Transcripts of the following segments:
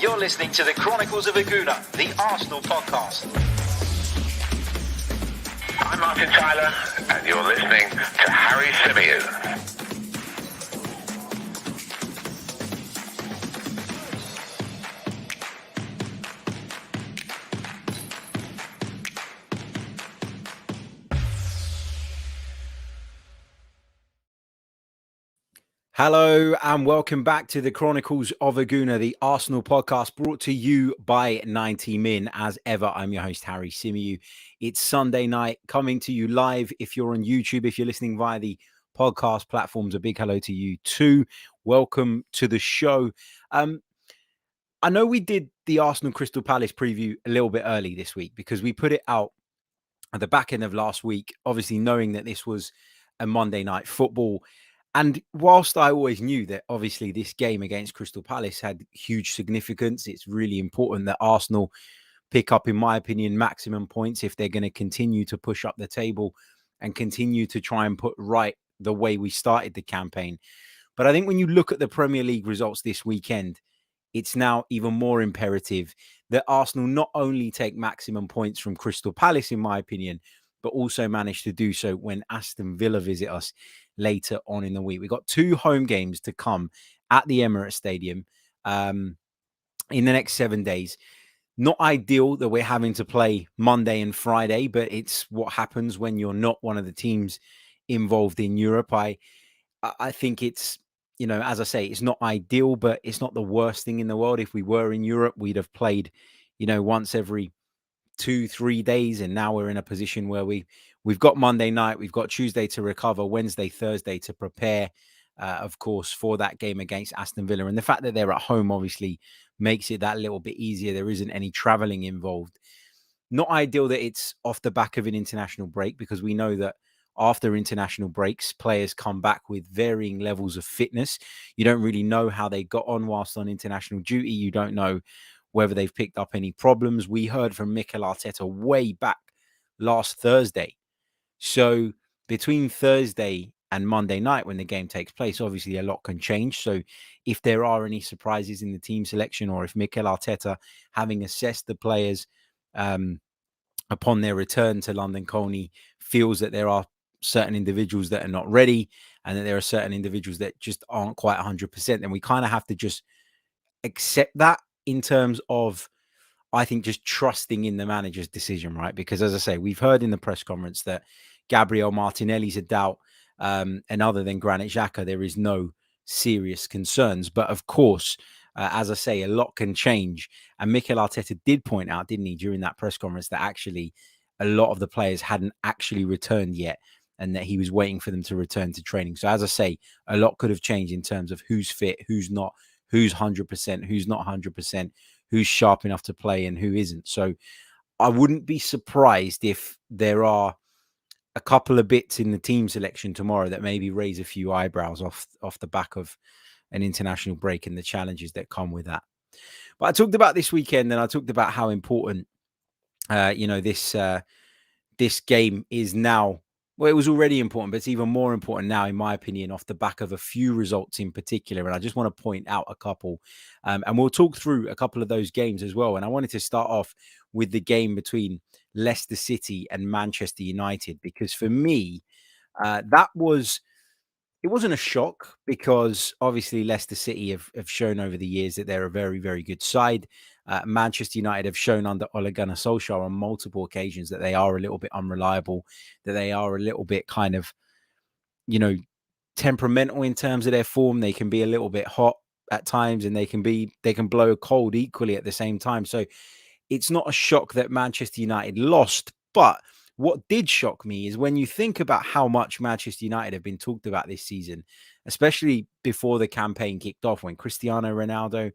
You're listening to the Chronicles of a Gooner, the Arsenal podcast. I'm Martin Tyler, and you're listening to Harry Symeou. Hello and welcome back to the Chronicles of a Gooner, the Arsenal podcast brought to you by 90 Min. As ever, I'm your host, Harry Symeou. It's Sunday night, coming to you live. If you're on YouTube, if you're listening via the podcast platforms, a big hello to you too. Welcome to the show. I know we did the Arsenal Crystal Palace preview a little bit early this week because we put it out at the back end of last week, obviously knowing that this was a Monday night football. And whilst I always knew that obviously this game against Crystal Palace had huge significance, it's really important that Arsenal pick up, in my opinion, maximum points if they're going to continue to push up the table and continue to try and put right the way we started the campaign. But I think when you look at the Premier League results this weekend, it's now even more imperative that Arsenal not only take maximum points from Crystal Palace, in my opinion, but also manage to do so when Aston Villa visit us later on in the week. We've got 2 home games to come at the Emirates Stadium in the next 7 days. Not ideal that we're having to play Monday and Friday, but it's what happens when you're not one of the teams involved in Europe. I think it's, you know, as I say, it's not ideal, but it's not the worst thing in the world. If we were in Europe, we'd have played, you know, once every 2-3 days, and now we're in a position where we've got Monday night, we've got Tuesday to recover, Wednesday, Thursday to prepare, of course, for that game against Aston Villa. And the fact that they're at home obviously makes it that little bit easier. There isn't any traveling involved. Not ideal that it's off the back of an international break, because we know that after international breaks, players come back with varying levels of fitness. You don't really know how they got on whilst on international duty. You don't know whether they've picked up any problems. We heard from Mikel Arteta way back last Thursday. So between Thursday and Monday night, when the game takes place, obviously a lot can change. So if there are any surprises in the team selection, or if Mikel Arteta, having assessed the players upon their return to London Colney, feels that there are certain individuals that are not ready and that there are certain individuals that just aren't quite 100%, then we kind of have to just accept that, in terms of, I think, just trusting in the manager's decision, right? Because as I say, we've heard in the press conference that Gabriel Martinelli's a doubt, and other than Granit Xhaka, there is no serious concerns. But of course, as I say, a lot can change. And Mikel Arteta did point out, didn't he, during that press conference, that actually a lot of the players hadn't actually returned yet, and that he was waiting for them to return to training. So as I say, a lot could have changed in terms of who's fit, who's not, who's 100%, who's not 100%, who's sharp enough to play and who isn't. So I wouldn't be surprised if there are a couple of bits in the team selection tomorrow that maybe raise a few eyebrows off the back of an international break and the challenges that come with that. But I talked about this weekend, and I talked about how important, this game is now. Well, it was already important, but it's even more important now, in my opinion, off the back of a few results in particular. And I just want to point out a couple. And we'll talk through a couple of those games as well. And I wanted to start off with the game between Leicester City and Manchester United, because for me, it wasn't a shock, because obviously Leicester City have shown over the years that they're a very, very good side. Manchester United have shown under Ole Gunnar Solskjaer on multiple occasions that they are a little bit unreliable, that they are a little bit kind of, temperamental in terms of their form. They can be a little bit hot at times, and they can blow cold equally at the same time. So it's not a shock that Manchester United lost. But what did shock me is when you think about how much Manchester United have been talked about this season, especially before the campaign kicked off, when Cristiano Ronaldo,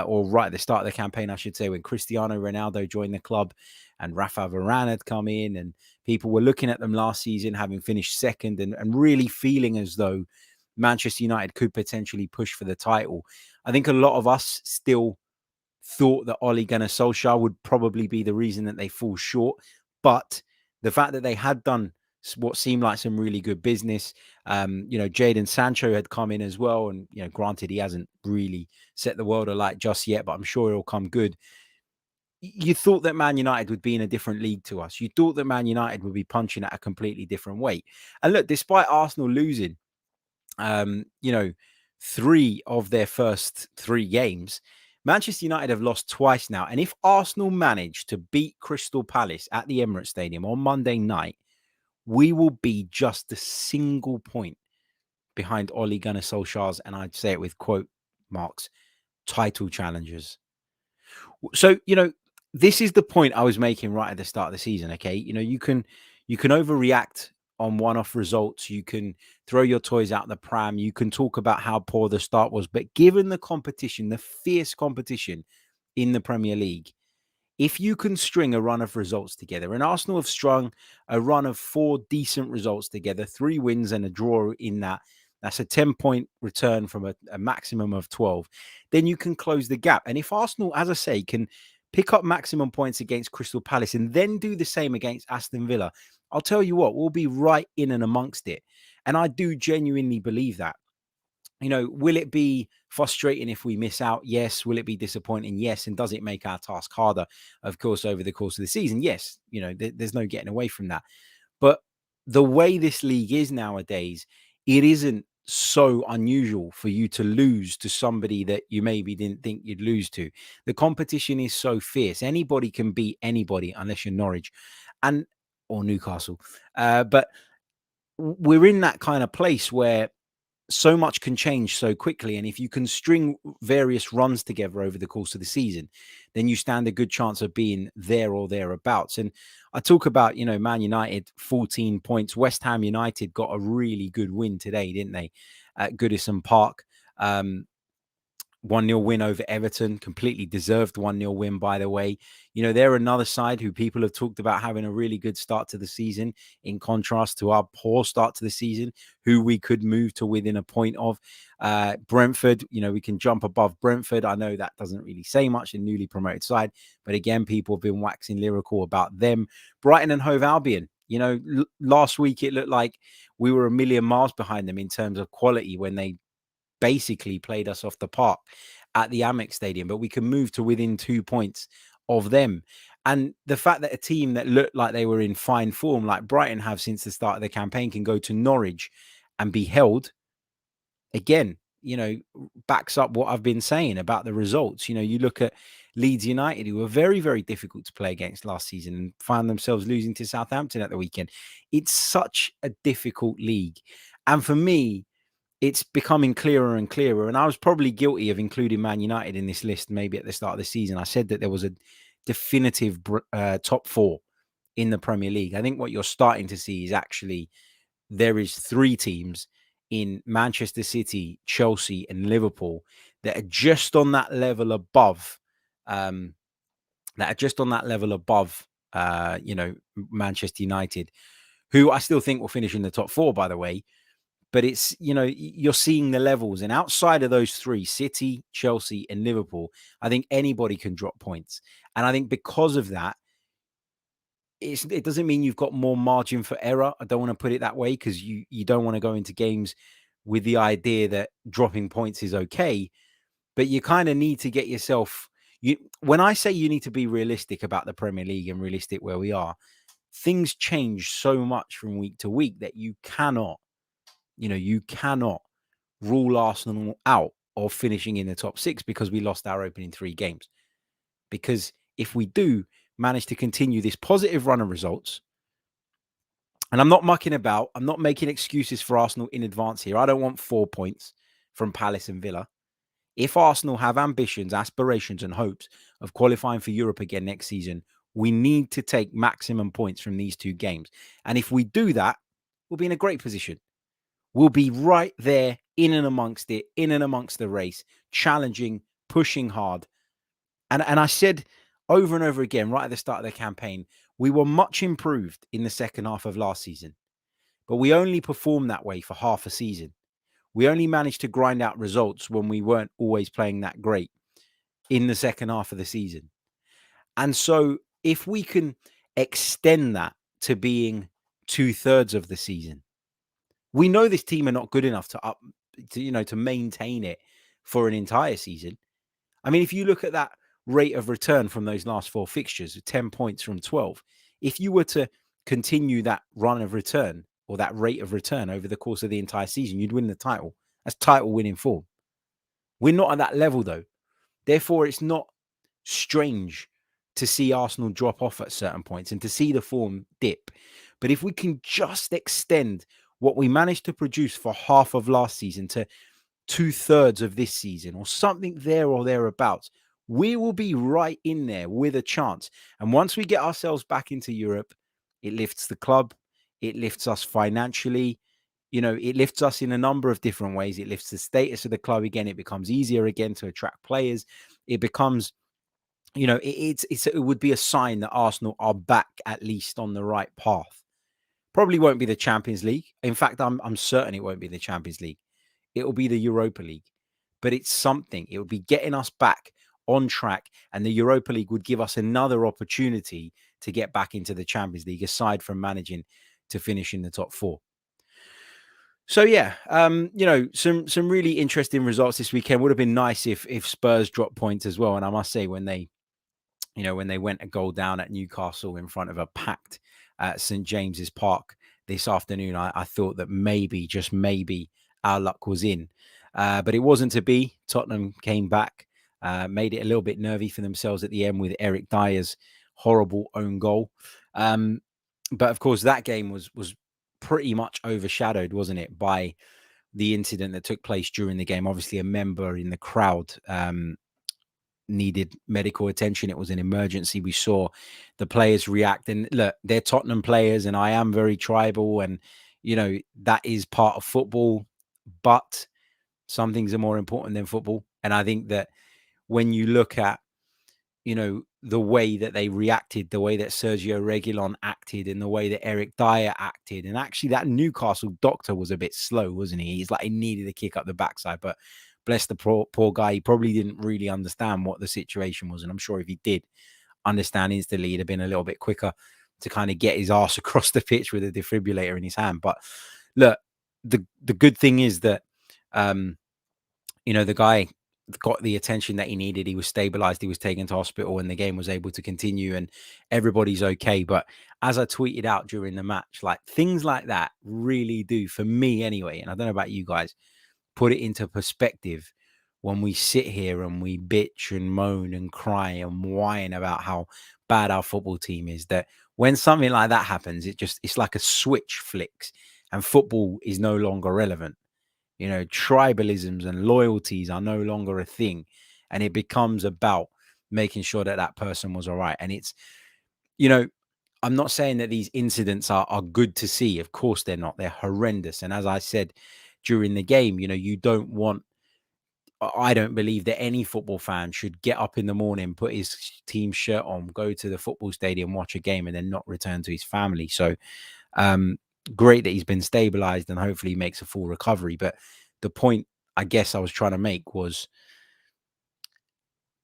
or right at the start of the campaign, I should say, when Cristiano Ronaldo joined the club and Rafa Varane had come in, and people were looking at them last season, having finished second, and really feeling as though Manchester United could potentially push for the title. I think a lot of us still thought that Ole Gunnar Solskjaer would probably be the reason that they fall short. But the fact that they had done what seemed like some really good business. Jadon Sancho had come in as well. And, granted, he hasn't really set the world alight just yet, but I'm sure he'll come good. You thought that Man United would be in a different league to us. You thought that Man United would be punching at a completely different weight. And look, despite Arsenal losing, 3 of their first 3 games, Manchester United have lost twice now. And if Arsenal manage to beat Crystal Palace at the Emirates Stadium on Monday night, we will be just a single point behind Ole Gunnar Solskjaer's, and I'd say it with quote marks, title challengers. So, this is the point I was making right at the start of the season. Okay. You can overreact on one-off results. You can throw your toys out the pram. You can talk about how poor the start was, but given the competition, the fierce competition in the Premier League, if you can string a run of results together, and Arsenal have strung a run of 4 decent results together, 3 wins and a draw in that's a 10-point return from a maximum of 12, then you can close the gap. And if Arsenal, as I say, can pick up maximum points against Crystal Palace and then do the same against Aston Villa, I'll tell you what, we'll be right in and amongst it. And I do genuinely believe that. Will it be frustrating if we miss out? Yes. Will it be disappointing? Yes. And does it make our task harder? Of course, over the course of the season? Yes. There's no getting away from that. But the way this league is nowadays, it isn't so unusual for you to lose to somebody that you maybe didn't think you'd lose to. The competition is so fierce. Anybody can beat anybody unless you're Norwich or Newcastle. But we're in that kind of place where so much can change so quickly. And if you can string various runs together over the course of the season, then you stand a good chance of being there or thereabouts. And I talk about, Man United, 14 points. West Ham United got a really good win today, didn't they? At Goodison Park. 1-0 win over Everton, completely deserved 1-0 win, by the way. They're another side who people have talked about having a really good start to the season, in contrast to our poor start to the season, who we could move to within a point of. Brentford, we can jump above Brentford. I know that doesn't really say much, a newly promoted side, but again, people have been waxing lyrical about them. Brighton and Hove Albion, last week it looked like we were a million miles behind them in terms of quality when they basically played us off the park at the Amex Stadium, but we can move to within 2 points of them. And the fact that a team that looked like they were in fine form, like Brighton have since the start of the campaign, can go to Norwich and be held, again, backs up what I've been saying about the results. You look at Leeds United, who were very, very difficult to play against last season and found themselves losing to Southampton at the weekend. It's such a difficult league. And for me, it's becoming clearer and clearer. And I was probably guilty of including Man United in this list maybe at the start of the season. I said that there was a definitive top 4 in the Premier League. I think what you're starting to see is actually there is 3 teams in Manchester City, Chelsea, and Liverpool that are just on that level above. Manchester United, who I still think will finish in the top 4, by the way. But it's, you're seeing the levels. And outside of those 3, City, Chelsea, and Liverpool, I think anybody can drop points. And I think because of that, it doesn't mean you've got more margin for error. I don't want to put it that way, because you don't want to go into games with the idea that dropping points is okay. But you kind of need to get yourself... when I say you need to be realistic about the Premier League and realistic where we are, things change so much from week to week that you cannot rule Arsenal out of finishing in the top 6 because we lost our opening 3 games. Because if we do manage to continue this positive run of results, and I'm not mucking about, I'm not making excuses for Arsenal in advance here. I don't want 4 points from Palace and Villa. If Arsenal have ambitions, aspirations, and hopes of qualifying for Europe again next season, we need to take maximum points from these 2 games. And if we do that, we'll be in a great position. We'll be right there in and amongst it, in and amongst the race, challenging, pushing hard. And I said over and over again, right at the start of the campaign, we were much improved in the second half of last season, but we only performed that way for half a season. We only managed to grind out results when we weren't always playing that great in the second half of the season. And so if we can extend that to being 2/3 of the season. We know this team are not good enough to maintain it for an entire season. I mean, if you look at that rate of return from those last 4 fixtures, 10 points from 12, if you were to continue that run of return or that rate of return over the course of the entire season, you'd win the title. That's title winning form. We're not at that level, though. Therefore, it's not strange to see Arsenal drop off at certain points and to see the form dip. But if we can just extend what we managed to produce for half of last season to 2/3 of this season or something there or thereabouts, we will be right in there with a chance. And once we get ourselves back into Europe, it lifts the club, it lifts us financially, it lifts us in a number of different ways. It lifts the status of the club again. It becomes easier again to attract players. It becomes, it would be a sign that Arsenal are back at least on the right path. Probably won't be the Champions League. In fact, I'm certain it won't be the Champions League. It will be the Europa League. But it's something. It will be getting us back on track, and the Europa League would give us another opportunity to get back into the Champions League, aside from managing to finish in the top 4. So yeah, some really interesting results this weekend. Would have been nice if Spurs dropped points as well. And I must say, when they went a goal down at Newcastle in front of a packed St. James's Park this afternoon, I thought that maybe, just maybe, our luck was in. But it wasn't to be. Tottenham came back, made it a little bit nervy for themselves at the end with Eric Dyer's horrible own goal. But of course, that game was pretty much overshadowed, wasn't it, by the incident that took place during the game. Obviously, a member in the crowd needed medical attention. It was an emergency. We saw the players react, and look, they're Tottenham players, and I am very tribal, and that is part of football, but some things are more important than football. And I think that when you look at the way that they reacted, the way that Sergio Reguilon acted, and the way that Eric Dyer acted, and actually that Newcastle doctor was a bit slow, wasn't he? He's like, he needed a kick up the backside, but bless the poor guy, he probably didn't really understand what the situation was. And I'm sure if he did understand instantly, he'd have been a little bit quicker to kind of get his arse across the pitch with a defibrillator in his hand. But look, the good thing is that the guy got the attention that he needed. He was stabilized. He was taken to hospital, and the game was able to continue, and everybody's okay. But as I tweeted out during the match, like, things like that really do, for me anyway, and I don't know about you guys, put it into perspective when we sit here and we bitch and moan and cry and whine about how bad our football team is, that when something like that happens, it's like a switch flicks and football is no longer relevant. Tribalisms and loyalties are no longer a thing, and it becomes about making sure that that person was all right. And it's, I'm not saying that these incidents are good to see. Of course they're not. They're horrendous. And as I said during the game, I don't believe that any football fan should get up in the morning, put his team shirt on, go to the football stadium, watch a game, and then not return to his family. So great that he's been stabilized, and hopefully he makes a full recovery. But the point I guess I was trying to make was,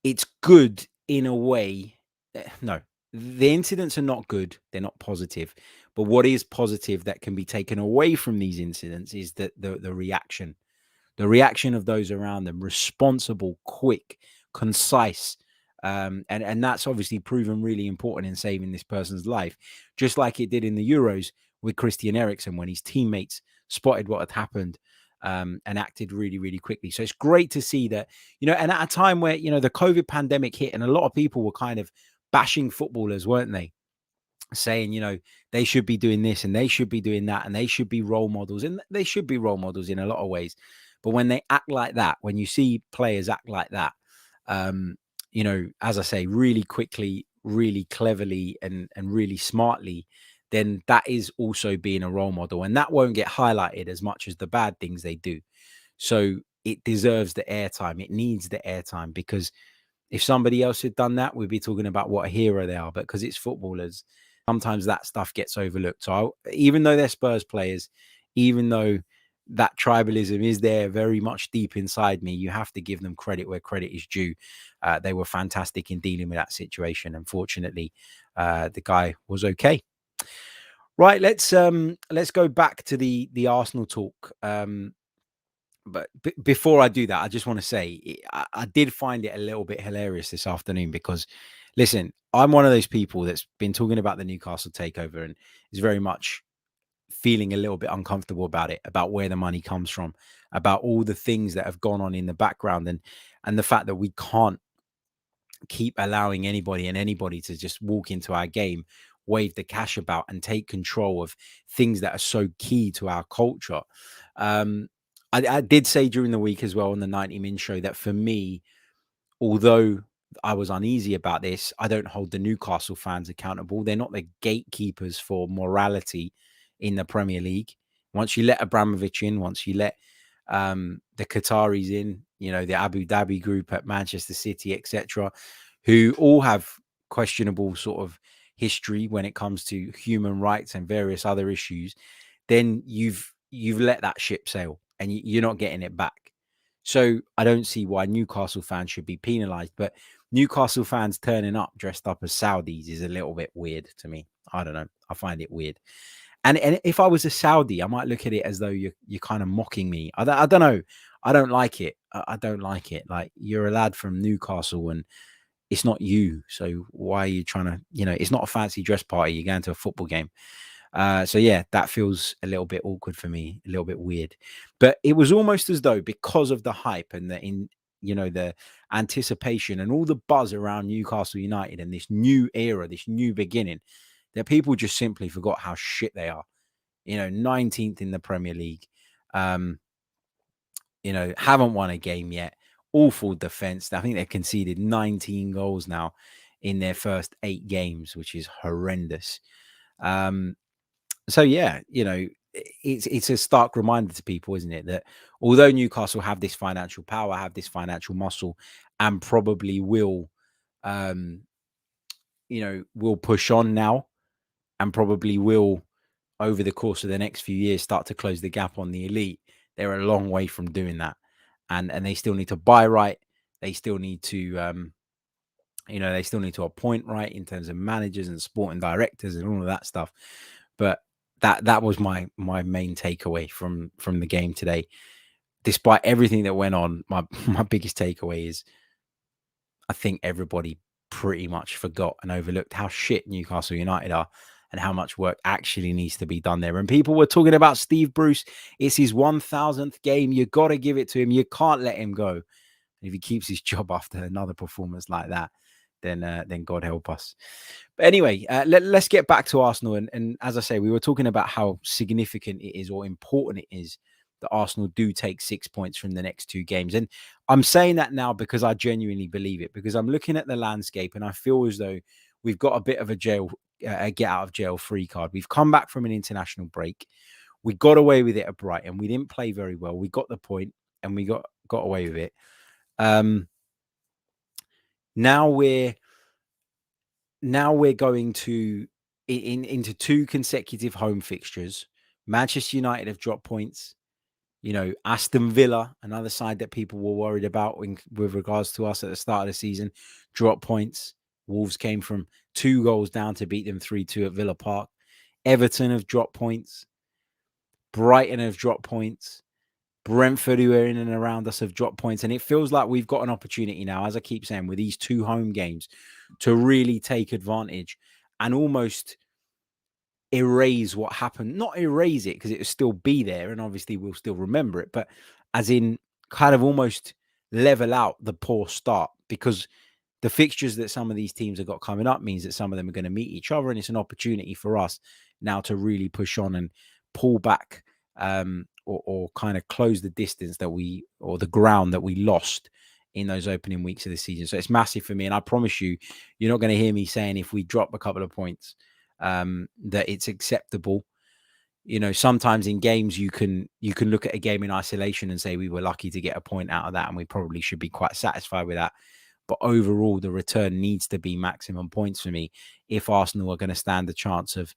it's good in a way. No, the incidents are not good. They're not positive. But what is positive that can be taken away from these incidents is that the reaction of those around them, responsible, quick, concise. And that's obviously proven really important in saving this person's life, just like it did in the Euros with Christian Eriksen, when his teammates spotted what had happened and acted really, really quickly. So it's great to see that, and at a time where, the COVID pandemic hit, and a lot of people were kind of bashing footballers, weren't they? Saying, they should be doing this and they should be doing that, and they should be role models, and they should be role models in a lot of ways. But when they act like that, when you see players act like that, as I say, really quickly, really cleverly, and really smartly, then that is also being a role model. And that won't get highlighted as much as the bad things they do. So it deserves the airtime. It needs the airtime, because if somebody else had done that, we'd be talking about what a hero they are. But because it's footballers, sometimes that stuff gets overlooked. So even though they're Spurs players, even though that tribalism is there very much deep inside me, you have to give them credit where credit is due. They were fantastic in dealing with that situation. Unfortunately, the guy was okay. Right, let's go back to the Arsenal talk. But before I do that, I just want to say I did find it a little bit hilarious this afternoon because, listen, I'm one of those people that's been talking about the Newcastle takeover and is very much feeling a little bit uncomfortable about it, about where the money comes from, about all the things that have gone on in the background, and the fact that we can't keep allowing anybody to just walk into our game, wave the cash about, and take control of things that are so key to our culture. Um, I did say during the week as well on the 90 Min show that for me, although I was uneasy about this, I don't hold the Newcastle fans accountable. They're not the gatekeepers for morality in the Premier League. Once you let Abramovich in, once you let the Qataris in, the Abu Dhabi group at Manchester City, etc., who all have questionable sort of history when it comes to human rights and various other issues, then you've let that ship sail and you're not getting it back. So I don't see why Newcastle fans should be penalized, but Newcastle fans turning up dressed up as Saudis is a little bit weird to me. I don't know. I find it weird. And if I was a Saudi, I might look at it as though you're kind of mocking me. I don't know. I don't like it. I don't like it. Like, you're a lad from Newcastle and it's not you. So why are you trying to, it's not a fancy dress party. You're going to a football game. So yeah, that feels a little bit awkward for me, a little bit weird. But it was almost as though, because of the hype and the anticipation and all the buzz around Newcastle United and this new era, this new beginning, that people just simply forgot how shit they are. 19th in the Premier League. Haven't won a game yet. Awful defense. I think they've conceded 19 goals now in their first 8 games, which is horrendous. So yeah, it's a stark reminder to people, isn't it, that although Newcastle have this financial power, have this financial muscle, and probably will push on now, and probably will, over the course of the next few years, start to close the gap on the elite, they're a long way from doing that. And they still need to buy right. They still need to they still need to appoint right in terms of managers and sporting directors and all of that stuff. But that was my main takeaway from the game today. Despite everything that went on, my biggest takeaway is I think everybody pretty much forgot and overlooked how shit Newcastle United are and how much work actually needs to be done there. And people were talking about Steve Bruce. It's his 1000th game. You got to give it to him. You can't let him go. And if he keeps his job after another performance like that, then God help us. But anyway, let's get back to Arsenal. And as I say, we were talking about how significant it is or important it is that Arsenal do take 6 points from the next 2 games. And I'm saying that now because I genuinely believe it, because I'm looking at the landscape and I feel as though we've got a bit of a get out of jail free card. We've come back from an international break. We got away with it at Brighton. We didn't play very well. We got the point and we got away with it. Now we're going to into 2 consecutive home fixtures. Manchester United have dropped points. Aston Villa, another side that people were worried about with regards to us at the start of the season, dropped points. Wolves came from 2 goals down to beat them 3-2 at Villa Park. Everton have dropped points. Brighton have dropped points. Brentford, who are in and around us, have dropped points. And it feels like we've got an opportunity now, as I keep saying, with these 2 home games to really take advantage and almost erase what happened. Not erase it, because it will still be there and obviously we'll still remember it, but as in kind of almost level out the poor start, because the fixtures that some of these teams have got coming up means that some of them are going to meet each other, and it's an opportunity for us now to really push on and pull back or kind of close the distance or the ground that we lost in those opening weeks of the season. So it's massive for me, and I promise you, you're not going to hear me saying if we drop a couple of points that it's acceptable. Sometimes in games you can look at a game in isolation and say we were lucky to get a point out of that, and we probably should be quite satisfied with that. But overall, the return needs to be maximum points for me if Arsenal are going to stand a chance of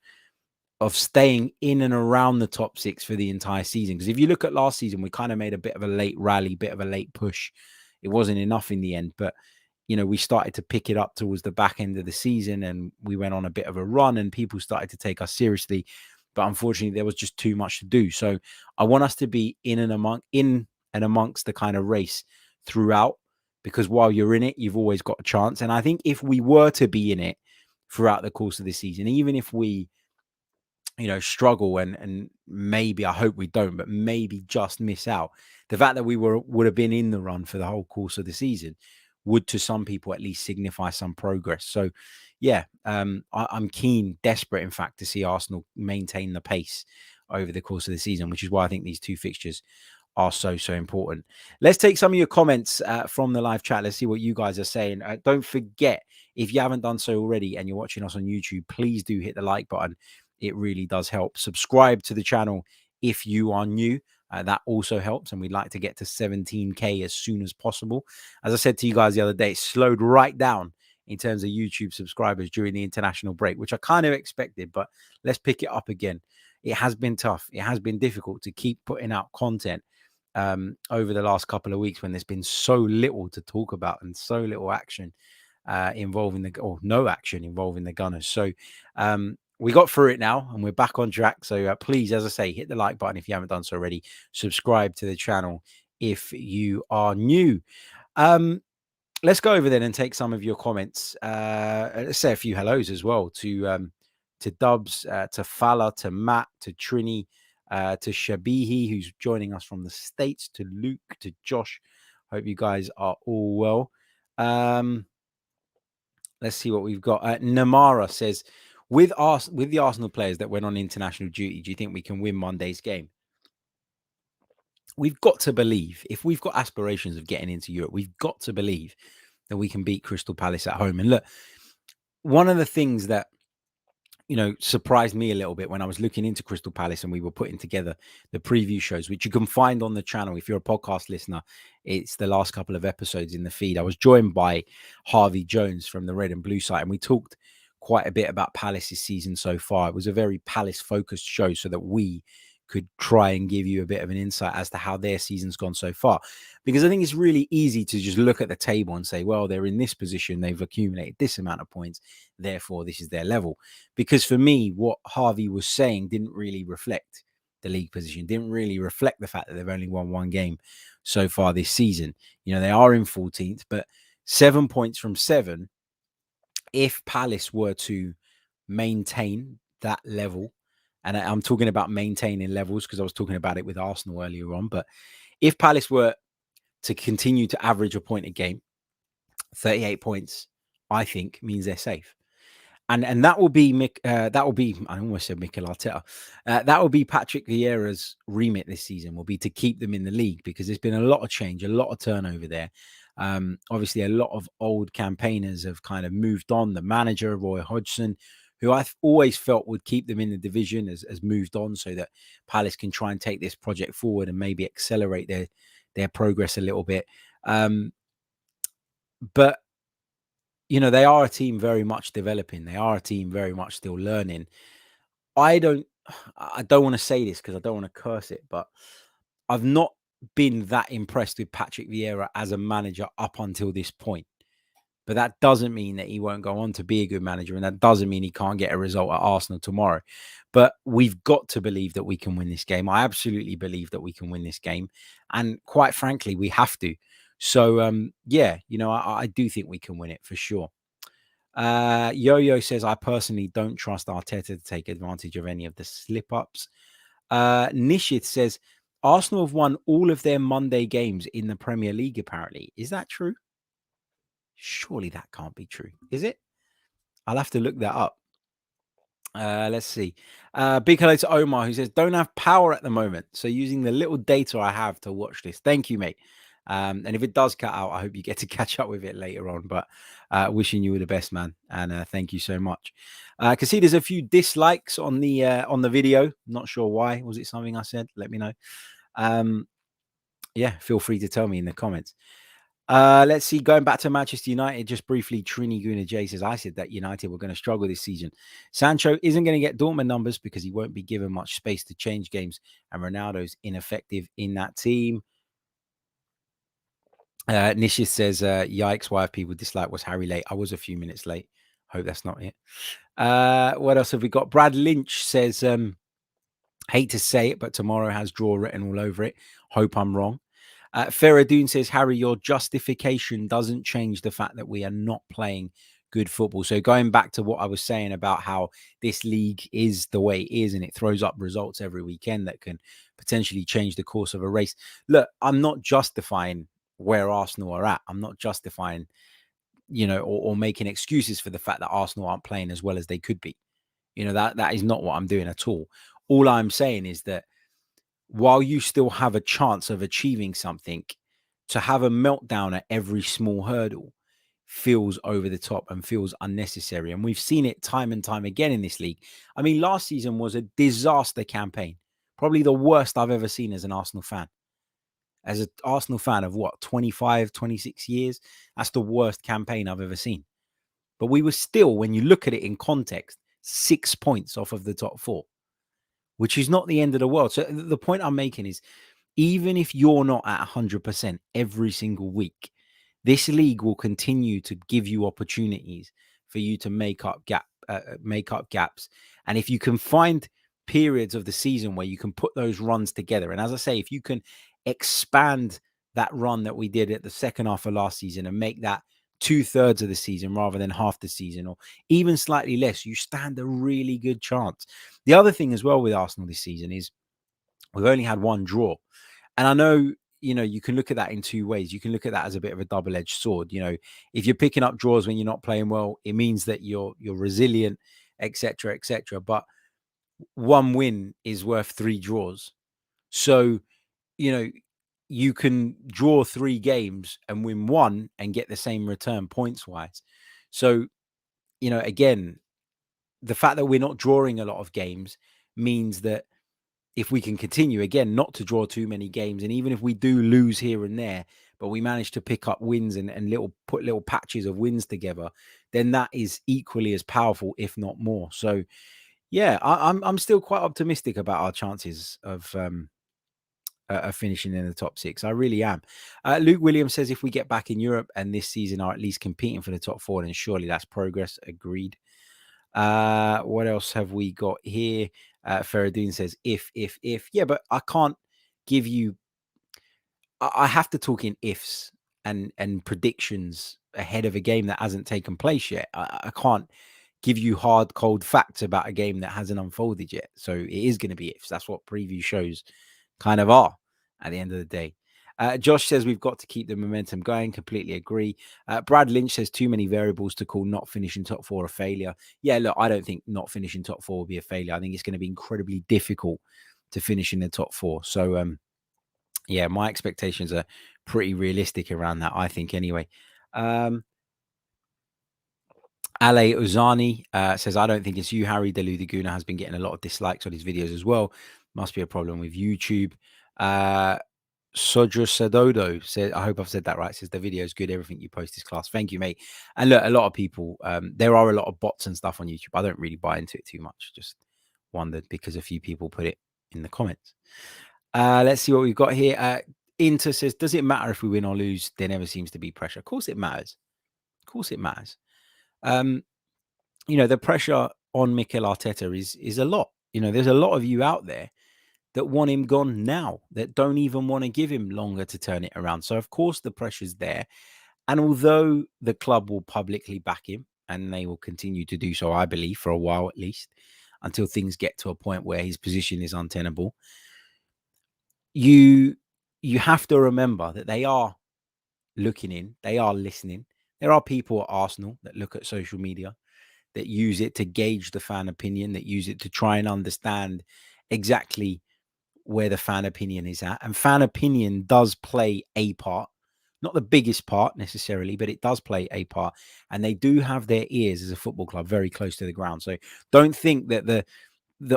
staying in and around the top 6 for the entire season. Because if you look at last season, we kind of made a bit of a late rally, bit of a late push. It wasn't enough in the end, but we started to pick it up towards the back end of the season, and we went on a bit of a run, and people started to take us seriously. But unfortunately, there was just too much to do. So I want us to be in and amongst the kind of race throughout, because while you're in it, you've always got a chance. And I think if we were to be in it throughout the course of the season, even if we struggle and maybe, I hope we don't, but maybe just miss out, the fact that we would have been in the run for the whole course of the season would, to some people at least, signify some progress. So yeah, I'm keen, desperate in fact, to see Arsenal maintain the pace over the course of the season, which is why I think these two fixtures are so important. Let's take some of your comments from the live chat. Let's see what you guys are saying. Don't forget, if you haven't done so already and you're watching us on YouTube, please do hit the like button. It really does help. Subscribe to the channel if you are new. That also helps, and we'd like to get to 17k as soon as possible. As I said to you guys the other day, it slowed right down in terms of YouTube subscribers during the international break, which I kind of expected, but let's pick it up again. It has been tough. It has been difficult to keep putting out content over the last couple of weeks when there's been so little to talk about and so little action involving no action involving the Gunners. So we got through it now, and we're back on track. So please, as I say, hit the like button if you haven't done so already. Subscribe to the channel if you are new. Let's go over then and take some of your comments. Let's say a few hellos as well to Dubs, to Fala, to Matt, to Trini, to Shabihi, who's joining us from the States, to Luke, to Josh. Hope you guys are all well. Let's see what we've got. Namara says, with the Arsenal players that went on international duty, do you think we can win Monday's game? We've got to believe, if we've got aspirations of getting into Europe, we've got to believe that we can beat Crystal Palace at home. And look, one of the things that surprised me a little bit when I was looking into Crystal Palace and we were putting together the preview shows, which you can find on the channel. If you're a podcast listener, it's the last couple of episodes in the feed. I was joined by Harvey Jones from the Red and Blue site, and we talked quite a bit about Palace's season so far. It was a very Palace focused show so that we could try and give you a bit of an insight as to how their season's gone so far. Because I think it's really easy to just look at the table and say, well, they're in this position, they've accumulated this amount of points, therefore this is their level. Because for me, what Harvey was saying didn't really reflect the league position, didn't really reflect the fact that they've only won one game so far this season. They are in 14th, but 7 points from 7. If Palace were to maintain that level, and I'm talking about maintaining levels because I was talking about it with Arsenal earlier on, but if Palace were to continue to average a point a game, 38 points, I think, means they're safe. And that will be I almost said Mikel Arteta. That will be Patrick Vieira's remit this season, will be to keep them in the league, because there's been a lot of change, a lot of turnover there. Obviously, a lot of old campaigners have kind of moved on. The manager, Roy Hodgson, who I've always felt would keep them in the division, has moved on, so that Palace can try and take this project forward and maybe accelerate their progress a little bit. But they are a team very much developing. They are a team very much still learning. I don't want to say this because I don't want to curse it, but I've not been that impressed with Patrick Vieira as a manager up until this point. But that doesn't mean that he won't go on to be a good manager, and that doesn't mean he can't get a result at Arsenal tomorrow. But we've got to believe that we can win this game. I absolutely believe that we can win this game. And quite frankly, we have to. So, I do think we can win it for sure. Yo-Yo says, I personally don't trust Arteta to take advantage of any of the slip-ups. Nishith says, Arsenal have won all of their Monday games in the Premier League, apparently. Is that true? Surely that can't be true, is it? I'll have to look that up. Let's see. Big hello to Omar, who says, don't have power at the moment, so using the little data I have to watch this. Thank you, mate. And if it does cut out, I hope you get to catch up with it later on. But wishing you all the best, man. And thank you so much. I can see there's a few dislikes on the video. Not sure why. Was it something I said? Let me know. Yeah, feel free to tell me in the comments. Let's see. Going back to Manchester United, just briefly, Trini Gooner J says, I said that United were going to struggle this season. Sancho isn't going to get Dortmund numbers because he won't be given much space to change games, and Ronaldo's ineffective in that team. Nishis says, yikes, why have people dislike was Harry late? I was a few minutes late. Hope that's not it. What else have we got? Brad Lynch says, hate to say it, but tomorrow has draw written all over it. Hope I'm wrong. Feradoon says, Harry, your justification doesn't change the fact that we are not playing good football. So going back to what I was saying about how this league is the way it is and it throws up results every weekend that can potentially change the course of a race. Look, I'm not justifying where Arsenal are at. I'm not justifying, or making excuses for the fact that Arsenal aren't playing as well as they could be. That is not what I'm doing at all. All I'm saying is that while you still have a chance of achieving something, to have a meltdown at every small hurdle feels over the top and feels unnecessary. And we've seen it time and time again in this league. I mean, last season was a disaster campaign, probably the worst I've ever seen as an Arsenal fan. As an Arsenal fan of 25, 26 years, that's the worst campaign I've ever seen. But we were still, when you look at it in context, 6 points off of the top 4, which is not the end of the world. So the point I'm making is, even if you're not at 100% every single week, this league will continue to give you opportunities for you to make up gaps. And if you can find periods of the season where you can put those runs together, and as I say, if you can expand that run that we did at the second half of last season and make that 2/3 of the season rather than half the season, or even slightly less, you stand a really good chance. The other thing as well with Arsenal this season is we've only had one draw. And I know, you can look at that in two ways. You can look at that as a bit of a double-edged sword. If you're picking up draws when you're not playing well, it means that you're resilient, etc., etc. But one win is worth 3 draws. So, you can draw 3 games and win 1 and get the same return points-wise. So, again, the fact that we're not drawing a lot of games means that if we can continue, again, not to draw too many games, and even if we do lose here and there, but we manage to pick up wins and put little patches of wins together, then that is equally as powerful, if not more. So, yeah, I'm still quite optimistic about our chances of finishing in the top 6. I really am. Luke Williams says, if we get back in Europe and this season are at least competing for the top 4, then surely that's progress. Agreed. What else have we got here? Feradoon says, if. Yeah, but I can't give you... I have to talk in ifs and predictions ahead of a game that hasn't taken place yet. I can't give you hard, cold facts about a game that hasn't unfolded yet. So it is going to be ifs. That's what preview shows kind of are at the end of the day. Josh says we've got to keep the momentum going. Completely agree. Brad Lynch says too many variables to call not finishing top 4 a failure. Yeah, look, I don't think not finishing top 4 will be a failure. I think it's going to be incredibly difficult to finish in the top 4. So, yeah, my expectations are pretty realistic around that, I think, anyway. Ale Ozani says, I don't think it's you, Harry. Delu the Gooner has been getting a lot of dislikes on his videos as well. Must be a problem with YouTube. Sodra Sadodo said, I hope I've said that right. Says the video is good. Everything you post is class. Thank you, mate. And look, a lot of people, there are a lot of bots and stuff on YouTube. I don't really buy into it too much. Just wondered because a few people put it in the comments. Let's see what we've got here. Inter says, does it matter if we win or lose? There never seems to be pressure. Of course it matters. Of course it matters. The pressure on Mikel Arteta is a lot. There's a lot of you out there that want him gone now, that don't even want to give him longer to turn it around. So, of course, the pressure's there. And although the club will publicly back him, and they will continue to do so, I believe, for a while at least, until things get to a point where his position is untenable, you have to remember that they are looking in, they are listening. There are people at Arsenal that look at social media, that use it to gauge the fan opinion, that use it to try and understand exactly where the fan opinion is at. And fan opinion does play a part, not the biggest part necessarily, but it does play a part. And they do have their ears as a football club very close to the ground. So don't think that the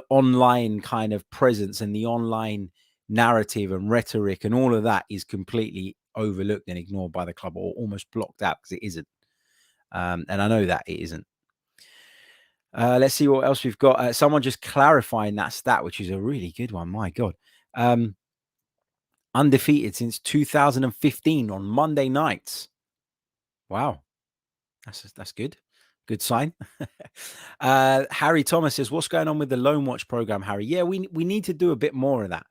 online kind of presence and the online narrative and rhetoric and all of that is completely overlooked and ignored by the club, or almost blocked out, because it isn't. And I know that it isn't. Let's see what else we've got. Someone just clarifying that stat, which is a really good one. My God. undefeated since 2015 on Monday nights. Wow, that's good. Good sign. Harry Thomas says, "What's going on with the Loan Watch program, Harry?" Yeah, we need to do a bit more of that.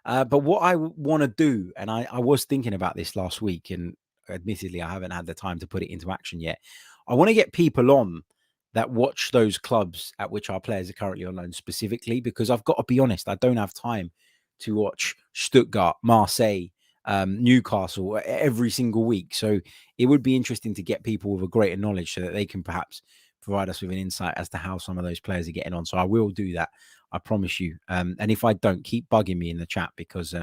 But what I want to do, and I was thinking about this last week, and admittedly, I haven't had the time to put it into action yet. I want to get people on that watch those clubs at which our players are currently on loan specifically, because I've got to be honest, I don't have time to watch Stuttgart, Marseille, Newcastle every single week. So it would be interesting to get people with a greater knowledge so that they can perhaps provide us with an insight as to how some of those players are getting on. So I will do that. I promise you. And if I don't, keep bugging me in the chat, because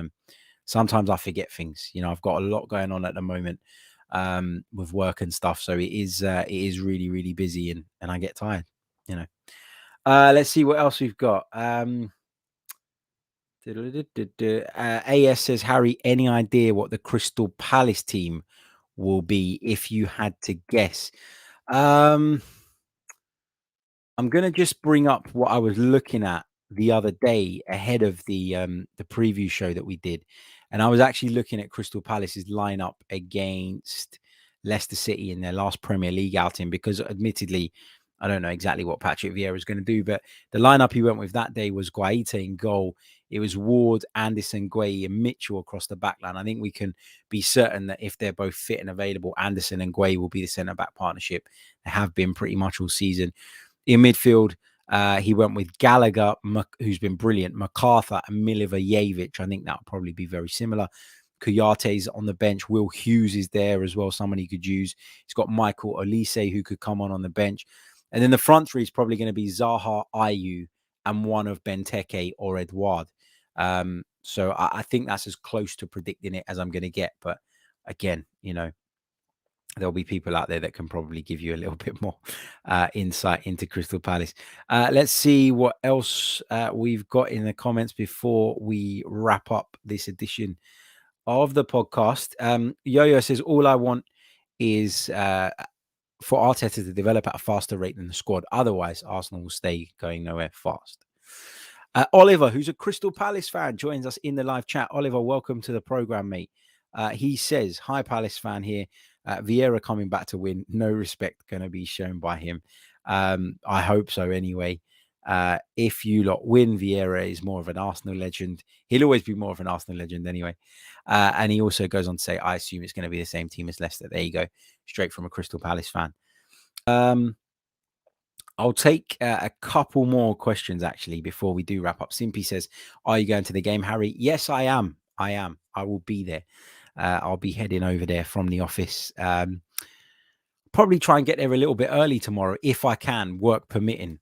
sometimes I forget things. I've got a lot going on at the moment with work and stuff. So it is really, really busy, and I get tired, Let's see what else we've got. AS says, Harry, any idea what the Crystal Palace team will be if you had to guess? I'm going to just bring up what I was looking at the other day ahead of the preview show that we did. And I was actually looking at Crystal Palace's lineup against Leicester City in their last Premier League outing, because admittedly, I don't know exactly what Patrick Vieira is going to do, but the lineup he went with that day was Guaita in goal. It was Ward, Anderson, Gueye, and Mitchell across the back line. I think we can be certain that if they're both fit and available, Anderson and Gueye will be the centre-back partnership. They have been pretty much all season. In midfield, he went with Gallagher, who's been brilliant, MacArthur, and Milivojevic. I think that'll probably be very similar. Kuyate's on the bench. Will Hughes is there as well, someone he could use. He's got Michael Olise, who could come on the bench. And then the front three is probably going to be Zaha, Ayew, and one of Benteke or Edouard. So I think that's as close to predicting it as I'm going to get. But again, there'll be people out there that can probably give you a little bit more insight into Crystal Palace. Let's see what else we've got in the comments before we wrap up this edition of the podcast. Yo-Yo says, all I want is for Arteta to develop at a faster rate than the squad. Otherwise, Arsenal will stay going nowhere fast. Oliver, who's a Crystal Palace fan, joins us in the live chat. Oliver, welcome to the program, mate. He says, hi, Palace fan here. Vieira coming back to win. No respect going to be shown by him. I hope so anyway. If you lot win, Vieira is more of an Arsenal legend. He'll always be more of an Arsenal legend anyway. And he also goes on to say, I assume it's going to be the same team as Leicester. There you go. Straight from a Crystal Palace fan. I'll take a couple more questions, actually, before we do wrap up. Simpy says, are you going to the game, Harry? Yes, I am. I will be there. I'll be heading over there from the office. Probably try and get there a little bit early tomorrow, if I can, work permitting.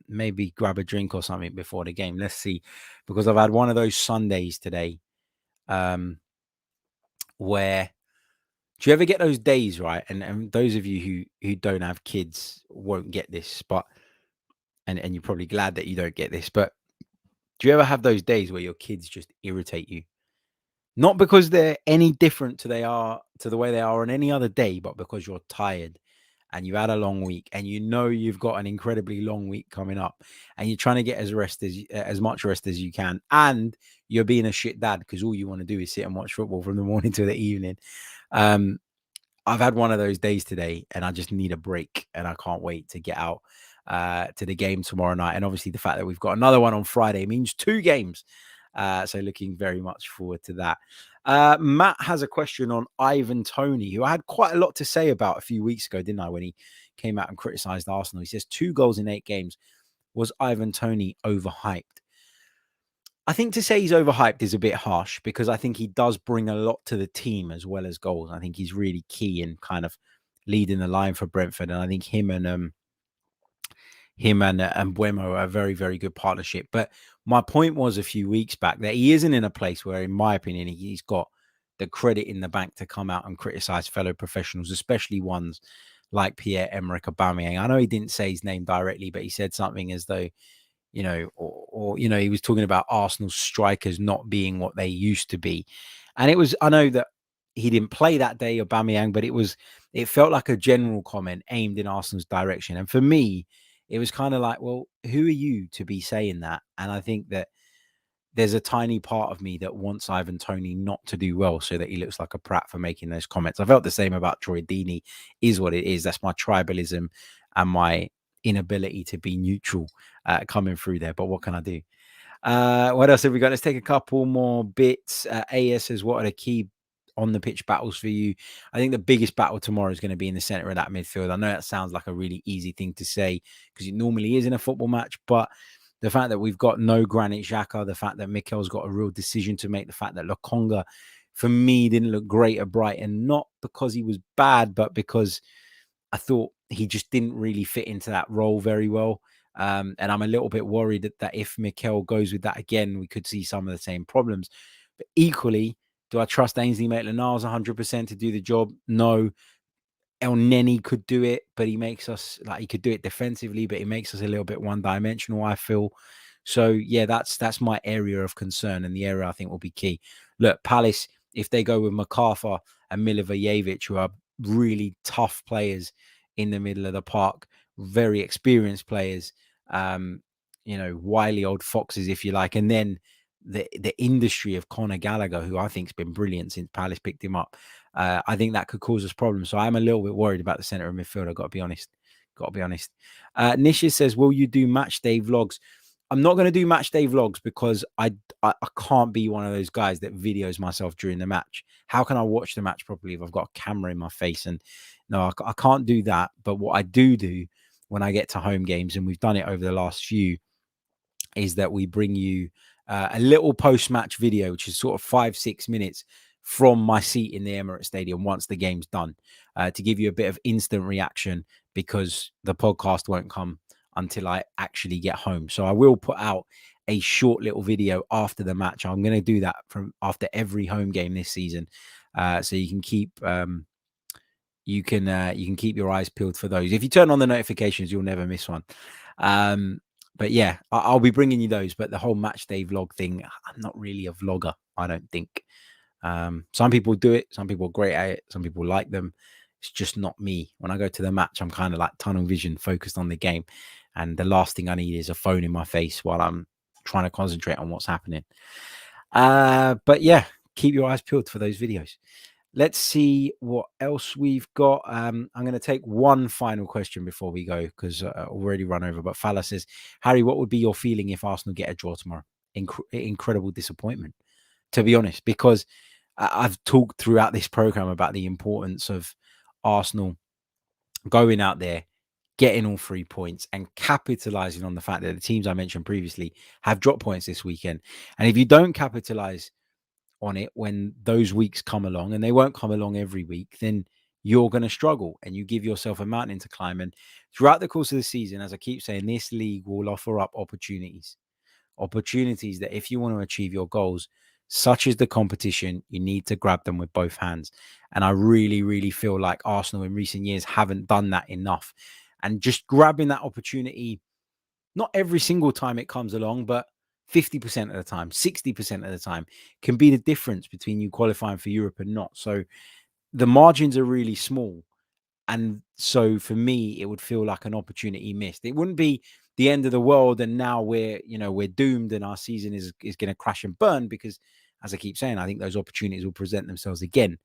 Maybe grab a drink or something before the game. Let's see. Because I've had one of those Sundays today where... Do you ever get those days, right? And those of you who don't have kids won't get this, but and you're probably glad that you don't get this, but do you ever have those days where your kids just irritate you? Not because they're any different to the way they are on any other day, but because you're tired and you've had a long week and you've got an incredibly long week coming up and you're trying to get as much rest as you can, and you're being a shit dad because all you want to do is sit and watch football from the morning to the evening. I've had one of those days today and I just need a break, and I can't wait to get out to the game tomorrow night. And obviously the fact that we've got another one on Friday means 2 games. So looking very much forward to that. Matt has a question on Ivan Toney, who I had quite a lot to say about a few weeks ago, didn't I, when he came out and criticised Arsenal. He says 2 goals in 8 games. Was Ivan Toney overhyped? I think to say he's overhyped is a bit harsh, because I think he does bring a lot to the team as well as goals. I think he's really key in kind of leading the line for Brentford. And I think him and Mbeumo are a very, very good partnership. But my point was a few weeks back that he isn't in a place where, in my opinion, he's got the credit in the bank to come out and criticize fellow professionals, especially ones like Pierre-Emerick Aubameyang. I know he didn't say his name directly, but he said something as though, or he was talking about Arsenal strikers not being what they used to be. And I know that he didn't play that day, Aubameyang, but it felt like a general comment aimed in Arsenal's direction. And for me, it was kind of like, well, who are you to be saying that? And I think that there's a tiny part of me that wants Ivan Toney not to do well so that he looks like a prat for making those comments. I felt the same about Troy Deeney. Is what it is. That's my tribalism and my inability to be neutral coming through there. But what can I do? What else have we got? Let's take a couple more bits. AS says, what are the key on the pitch battles for you? I think the biggest battle tomorrow is going to be in the center of that midfield. I know that sounds like a really easy thing to say because it normally is in a football match, but the fact that we've got no Granit Xhaka, the fact that Mikel's got a real decision to make, the fact that Lokonga, for me, didn't look great at Brighton, not because he was bad, but because I thought he just didn't really fit into that role very well. And I'm a little bit worried that if Mikel goes with that again, we could see some of the same problems. But equally, do I trust Ainsley Maitland-Niles 100% to do the job? No. El Neni could do it, but he makes us he could do it defensively, but he makes us a little bit one-dimensional, I feel. So yeah, that's my area of concern and the area I think will be key. Look, Palace, if they go with MacArthur and Milivojevic, who are really tough players in the middle of the park, very experienced players, wily old foxes, if you like, and then the industry of Conor Gallagher, who I think has been brilliant since Palace picked him up. I think that could cause us problems. So I'm a little bit worried about the center of midfield. I've got to be honest. Nisha says, will you do match day vlogs? I'm not going to do match day vlogs because I can't be one of those guys that videos myself during the match. How can I watch the match properly if I've got a camera in my face? And no, I can't do that. But what I do when I get to home games, and we've done it over the last few, is that we bring you a little post-match video, which is sort of 5-6 minutes from my seat in the Emirates Stadium once the game's done, to give you a bit of instant reaction because the podcast won't come until I actually get home. So I will put out a short little video after the match. I'm going to do that from after every home game this season, so you can keep you can keep your eyes peeled for those. If you turn on the notifications, you'll never miss one. But yeah, I'll be bringing you those. But the whole match day vlog thing, I'm not really a vlogger, I don't think. Some people do it. Some people are great at it. Some people like them. It's just not me. When I go to the match, I'm kind of like tunnel vision, focused on the game. And the last thing I need is a phone in my face while I'm trying to concentrate on what's happening. But yeah, keep your eyes peeled for those videos. Let's see what else we've got. I'm going to take one final question before we go because I've already run over. But Fala says, Harry, what would be your feeling if Arsenal get a draw tomorrow? Incredible disappointment, to be honest, because I've talked throughout this program about the importance of Arsenal going out there, getting all 3 points and capitalizing on the fact that the teams I mentioned previously have dropped points this weekend. And if you don't capitalize on it when those weeks come along, and they won't come along every week, then you're going to struggle and you give yourself a mountain to climb. And throughout the course of the season, as I keep saying, this league will offer up opportunities that if you want to achieve your goals, such as the competition, you need to grab them with both hands. And I really, really feel like Arsenal in recent years haven't done that enough. And just grabbing that opportunity, not every single time it comes along, but 50% of the time, 60% of the time can be the difference between you qualifying for Europe and not. So the margins are really small. And so for me, it would feel like an opportunity missed. It wouldn't be the end of the world. And now we're doomed and our season is going to crash and burn because, as I keep saying, I think those opportunities will present themselves again.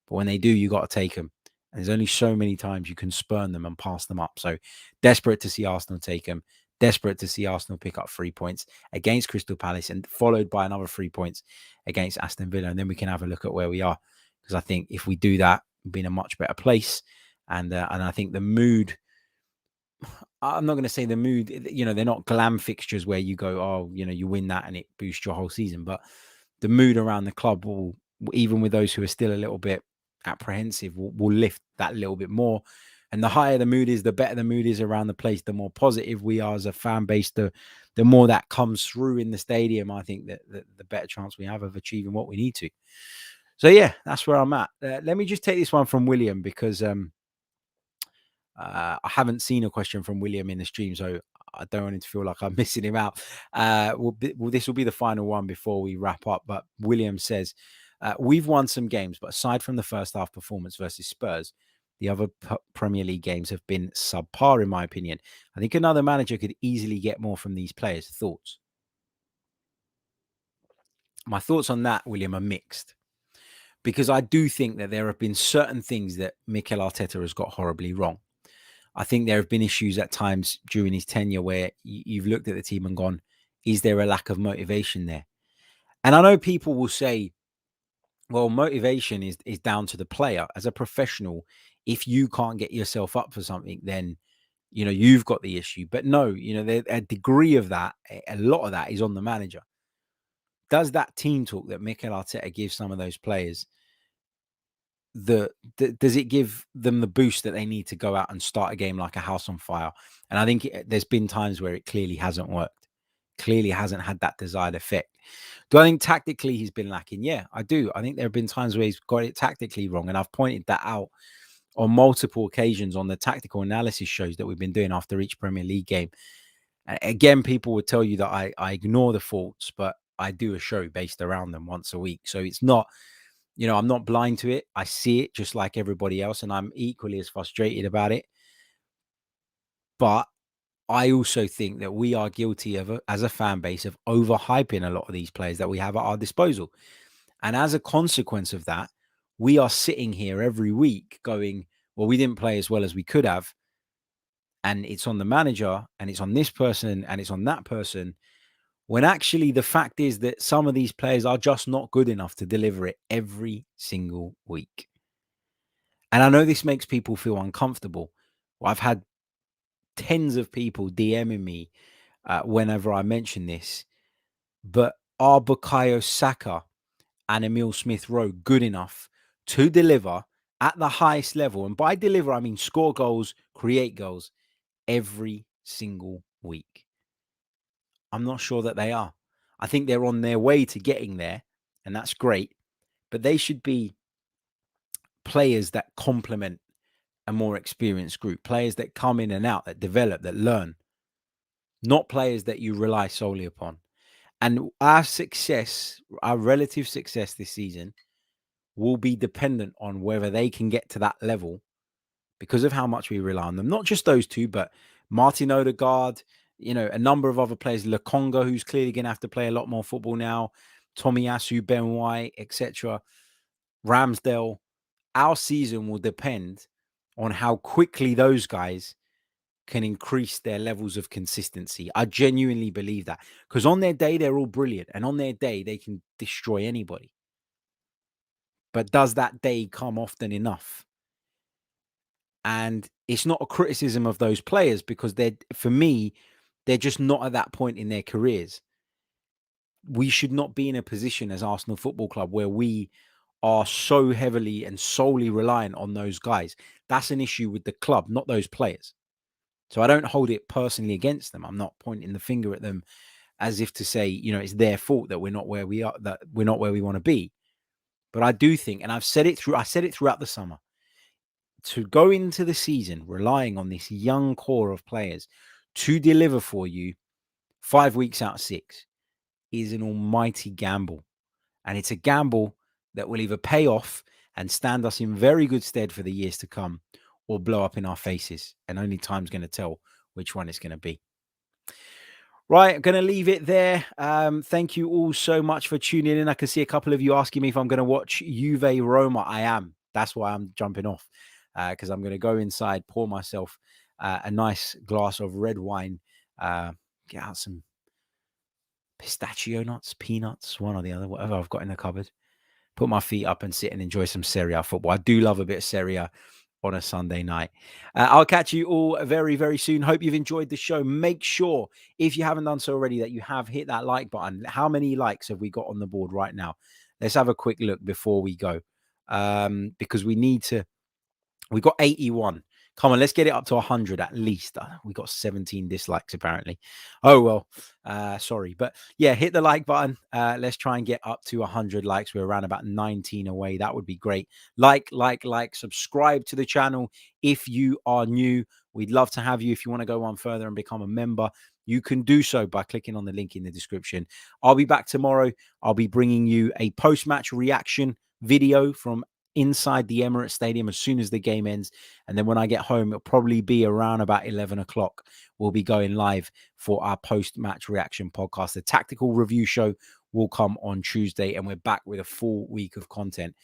But when they do, you got to take them. And there's only so many times you can spurn them and pass them up. So desperate to see Arsenal take them. Desperate to see Arsenal pick up 3 points against Crystal Palace and followed by another 3 points against Aston Villa. And then we can have a look at where we are. Because I think if we do that, we'll be in a much better place. And I think the mood, I'm not going to say the mood, they're not glam fixtures where you go, oh, you win that and it boosts your whole season. But the mood around the club will, even with those who are still a little bit apprehensive, will lift that little bit more. And the higher the mood is, the better the mood is around the place, the more positive we are as a fan base, the more that comes through in the stadium. I think that the better chance we have of achieving what we need to. So yeah, that's where I'm at. Let me just take this one from William because I haven't seen a question from William in the stream, so I don't want him to feel like I'm missing him out. This will be the final one before we wrap up. But William says, we've won some games, but aside from the first half performance versus Spurs, the other Premier League games have been subpar, in my opinion. I think another manager could easily get more from these players. Thoughts? My thoughts on that, William, are mixed. Because I do think that there have been certain things that Mikel Arteta has got horribly wrong. I think there have been issues at times during his tenure where you've looked at the team and gone, is there a lack of motivation there? And I know people will say, well, motivation is down to the player. As a professional, if you can't get yourself up for something, then, you've got the issue. But no, a degree of that, a lot of that is on the manager. Does that team talk that Mikel Arteta gives some of those players, does it give them the boost that they need to go out and start a game like a house on fire? And I think there's been times where it clearly hasn't worked, clearly hasn't had that desired effect. Do I think tactically he's been lacking? Yeah, I do. I think there have been times where he's got it tactically wrong, and I've pointed that out on multiple occasions on the tactical analysis shows that we've been doing after each Premier League game. Again, people would tell you that I ignore the faults, but I do a show based around them once a week. So it's not, I'm not blind to it. I see it just like everybody else, and I'm equally as frustrated about it. But I also think that we are guilty of, as a fan base, of overhyping a lot of these players that we have at our disposal. And as a consequence of that, we are sitting here every week going, well, we didn't play as well as we could have. And it's on the manager, and it's on this person, and it's on that person. When actually the fact is that some of these players are just not good enough to deliver it every single week. And I know this makes people feel uncomfortable. Well, I've had tens of people DMing me whenever I mention this, but are Bukayo Saka and Emile Smith-Rowe good enough to deliver at the highest level? And by deliver, I mean score goals, create goals every single week. I'm not sure that they are. I think they're on their way to getting there, and that's great. But they should be players that complement a more experienced group, players that come in and out, that develop, that learn, not players that you rely solely upon. And our success, our relative success this season, will be dependent on whether they can get to that level because of how much we rely on them. Not just those two, but Martin Odegaard, a number of other players, Lokonga, who's clearly going to have to play a lot more football now, Tomiyasu, Ben White, etc., Ramsdale. Our season will depend on how quickly those guys can increase their levels of consistency. I genuinely believe that, because on their day, they're all brilliant, and on their day, they can destroy anybody. But does that day come often enough? And it's not a criticism of those players, because for me, they're just not at that point in their careers. We should not be in a position as Arsenal Football Club where we are so heavily and solely reliant on those guys. That's an issue with the club, not those players. So I don't hold it personally against them. I'm not pointing the finger at them as if to say, it's their fault that we're not where we are, that we're not where we want to be. But I do think, and I said it throughout the summer, to go into the season relying on this young core of players to deliver for you 5 weeks out of 6 is an almighty gamble. And it's a gamble that will either pay off and stand us in very good stead for the years to come, or blow up in our faces. And only time's going to tell which one it's going to be. Right, I'm going to leave it there. Thank you all so much for tuning in. I can see a couple of you asking me if I'm going to watch Juve Roma. I am. That's why I'm jumping off, because I'm going to go inside, pour myself a nice glass of red wine, get out some pistachio nuts, peanuts, one or the other, whatever I've got in the cupboard. Put my feet up and sit and enjoy some Serie football. I do love a bit of Serie on a Sunday night. I'll catch you all very, very soon. Hope you've enjoyed the show. Make sure, if you haven't done so already, that you have hit that like button. How many likes have we got on the board right now? Let's have a quick look before we go, because we got 81. Come on, let's get it up to 100 at least. We got 17 dislikes apparently. Oh, well, sorry. But yeah, hit the like button. Let's try and get up to 100 likes. We're around about 19 away. That would be great. Like. Subscribe to the channel if you are new. We'd love to have you. If you want to go on further and become a member, you can do so by clicking on the link in the description. I'll be back tomorrow. I'll be bringing you a post-match reaction video from inside the Emirates Stadium as soon as the game ends. And then when I get home, it'll probably be around about 11 o'clock. We'll be going live for our post-match reaction podcast, the tactical review show will come on Tuesday, and we're back with a full week of content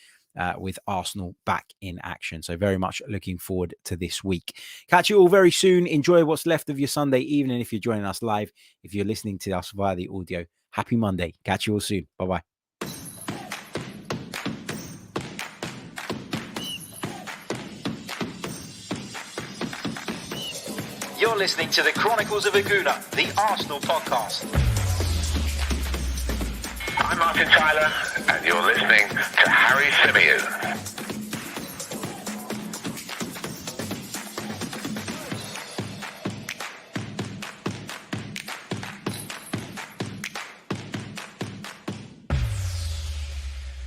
with Arsenal back in action. So very much looking forward to this week. Catch you all very soon. Enjoy what's left of your Sunday evening if you're joining us live. If you're listening to us via the audio, happy Monday. Catch you all soon. Bye-bye. You're listening to the Chronicles of a Gooner, the Arsenal podcast. I'm Martin Tyler, and you're listening to Harry Symeou.